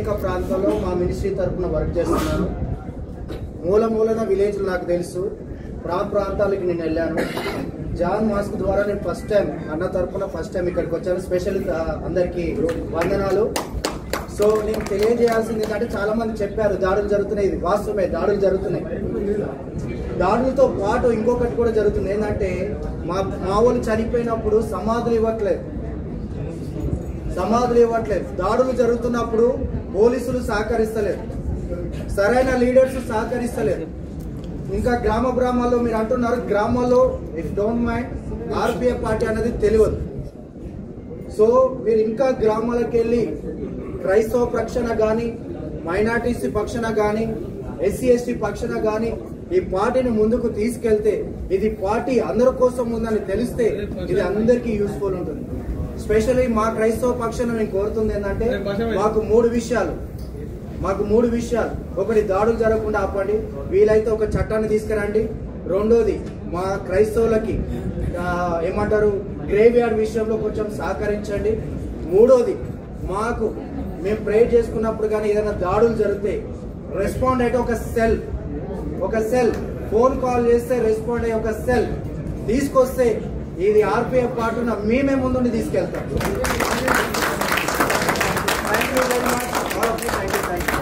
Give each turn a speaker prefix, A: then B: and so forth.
A: ప్రాంతంలో మా మినిస్ట్రీ తరపున వర్క్ చేస్తున్నాను. మూలన విలేజ్ నాకు తెలుసు, ప్రాంతాలకి నేను వెళ్ళాను. జాన్ మాస్క్ ద్వారా నేను ఫస్ట్ టైం అన్న తరపున ఇక్కడికి వచ్చాను. స్పెషల్ అందరికీ వందనాలు. సో నేను తెలియజేయాల్సింది ఏంటంటే, చాలా మంది చెప్పారు దాడులు జరుగుతున్నాయి. ఇది వాస్తవమే, దాడులు జరుగుతున్నాయి. దాడులతో పాటు ఇంకొకటి కూడా జరుగుతుంది. ఏంటంటే మా వాళ్ళు చనిపోయినప్పుడు సమాధులు ఇవ్వట్లేదు. దాడులు జరుగుతున్నప్పుడు పోలీసులు సహకరిస్తలేరు, సరైన లీడర్స్ సహకరిస్తలేరు. ఇంకా గ్రామాల్లో మీరు అంటున్నారు, గ్రామాల్లో if don't mind RPF party అనేది తెలియదు. సో మీరు ఇంకా గ్రామాలకు వెళ్ళి క్రైస్తవ పక్షాన కానీ, మైనార్టీసీ పక్షాన కానీ, ఎస్సీ ఎస్టీ పక్షాన కానీ ఈ పార్టీని ముందుకు తీసుకెళ్తే, ఇది పార్టీ అందరి కోసం ఉందని తెలిస్తే ఇది అందరికీ యూస్ఫుల్ ఉంటుంది. స్పెషల్లీ మా క్రైస్తవ పక్షాన నేను కోరుతుంది ఏంటంటే, మాకు మూడు విషయాలు. ఒకటి, దాడులు జరగకుండా ఆపండి, వీలైతే ఒక చట్టాన్ని తీసుకురండి. రెండోది, మా క్రైస్తవులకి ఏమంటారు గ్రేవ్ యార్డ్ విషయంలో కొంచెం సహకరించండి. మూడోది, మేము ప్రేయర్ చేసుకున్నప్పుడు కానీ ఏదైనా దాడులు జరిగితే రెస్పాండ్ అయితే ఒక సెల్ ఫోన్ కాల్ చేస్తే రెస్పాండ్ అయ్యే ఒక సెల్ తీసుకొస్తే ఇది ఆర్పిఎఫ్ పార్టీన మేమే ముందుండి తీసుకెళ్తాం. Thank you very much.